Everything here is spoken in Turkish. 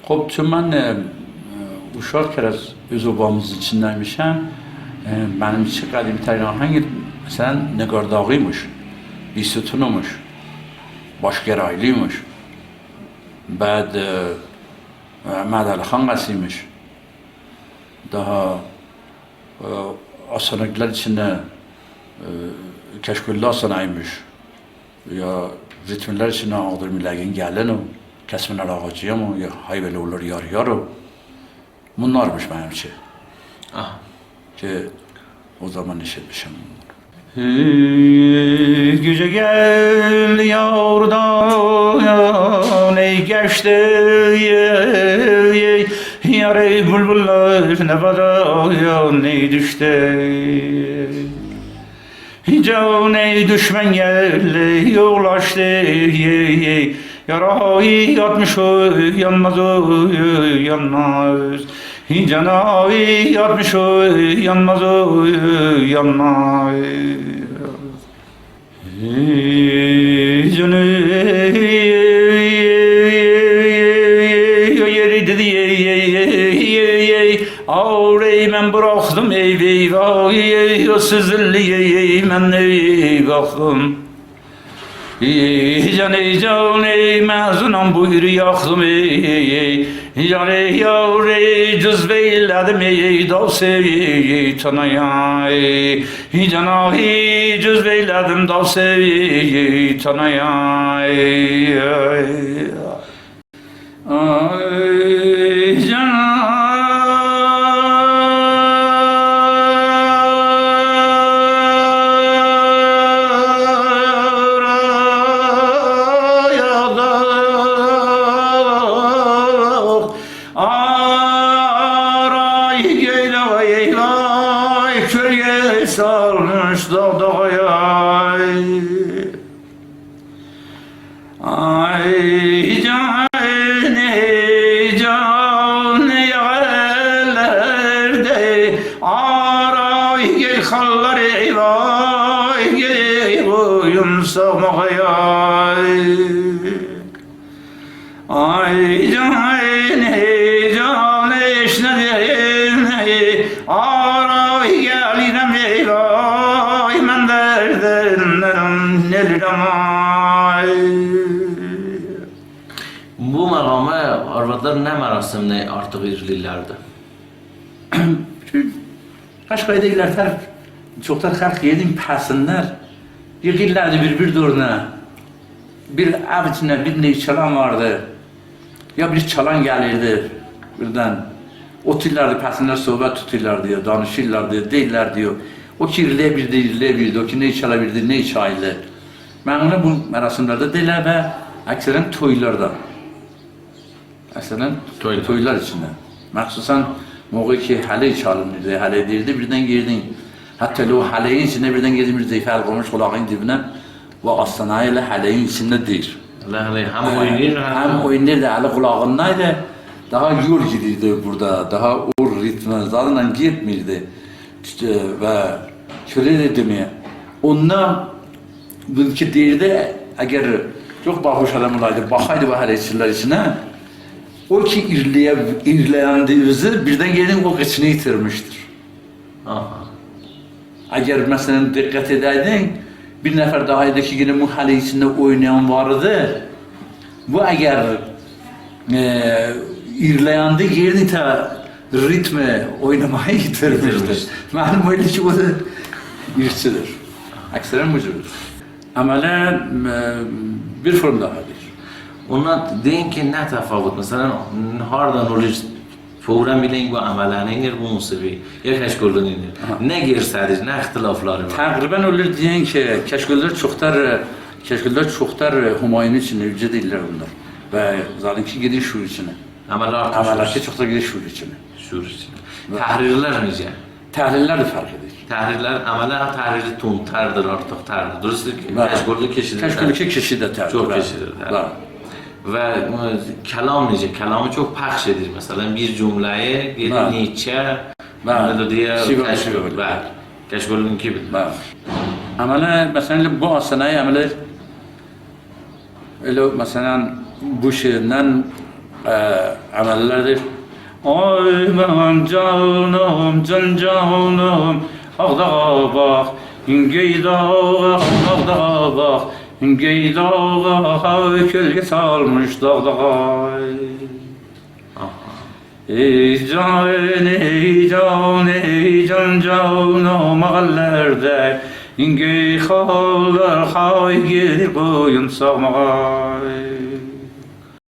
خب چون من uşak kere öz obamız içindeymişim. Benim için kadim tarihin hangi mesela Negardağıymış, bir sütunumuş, başgeraylıymış, بعد Mehmet Ali Hangasıymış, daha asanıklar içinde Keşkullah sanaymış, ya ritmler içinde ağdır milagin gelen o, kesmeler ağacıya mı, ya hayveli olur yar o. Bunlarmış benim için. Ah. Ki o zaman işitmişim. Gece gel yavrudan ey geçti yar ey bülbüller ne bada ne düştü. Can ey düşman geldi yollaştı yarayı yatmış yanmaz yanmaz. Canayı yatmış yanmaz yanmaz. Canı yeri dedi ağrey men bıraktım ey vay sizli men ey baktım. Canı mezunum buyur yaktım canı yavru cüzbeyledim davseyi tanaya canı cüzbeyledim davseyi tanaya canı sarmış dağdağaya ay can yerlerde aray gel hallar eyvay gel boyun savmaya ay can eşnedim aray gelinem eyvay men derdinden nelirim ay. Bu maqamı arvadlar ne merasimde artık irlilerdi? Kaşkay'da ilerler, çoklar halk yedim pasınlar, yığırlardı bir duruna. Bir ev içinde bir neyi çalan vardı, ya bir çalan gelirdi birden. Oturlardı, pasınlar sohbet tuturlar diyor, danışırlar diyor, değiller diyor. O ki irleyebildi, o ki neyi çalabilirdi, neyi çaylı. Ben onu bu merasimlerde değiller ve ekseren toylarda. Ekseren toylar içinde. Məxsusən moğu ki hale çalınırdı, hale deyirdi, birden girdin. Hatta o haleyin içinde birden girdin bir zeyfəl qoymuş kulağın dibine ve astanayı ile haleyin içinde deyir. Hem oynayır hem oynayır da hale kulağındaydı. Daha yol gidirdi burada, daha o ritme zaten gitmirdi. Ve şöyle dedim ya, onunla ki deyirdi, eğer çok bahoş adam olaydı, bakaydı bu haleçiler içine, o ki irleyendiğimizi birden gelin o kıçını yitirmiştir. Eğer mesela dikkat edeydin, bir nefer daha idi ki yine bu hale içinde oynayan vardı, bu eğer irleyendi yerini ta ritme oynamayı yitirmiştir. Malum öyle ki o da irsidir. Akseren mücürdür. Amele bir form dahadır. Ona deyin ki ne tefavut? Mesela hardan olur fevren bilen bu amelane iner bu musibi ya keşkolun iner. Ne girsedir, ne ihtilafları var? Takriben olur diyen ki keşkoller çoktar Humayun için yüce değiller onlar. Ve zaten ki gidiyor şuur içine. Ameller ki çoktar gidiyor şuur içine. Şuur içine. Tahrirler nice? Tahrirler de fark ediyor. Tahrirler, ameller tahriri tuntardır artık tardır. Dürüstlük keşkollu kişidir. Keşkollu kişi de tahrir. Çok kişidir. Ve kelam nice? Kelamı çok pəxş edir. Mesela bir cümleyi neçə ne diye keşkol var. Keşkolun gibi. Amele mesela bu asanayı amele öyle mesela bu şiirinden əməllərdir. Ay ben canım, canım, ağdağa bak, geydağa, ağdağa bak, geydağa, kölge salmış dağdağa. Ey can, ey can, ey canım ağallerde, gey xallar hay gelir koyun sağmağa.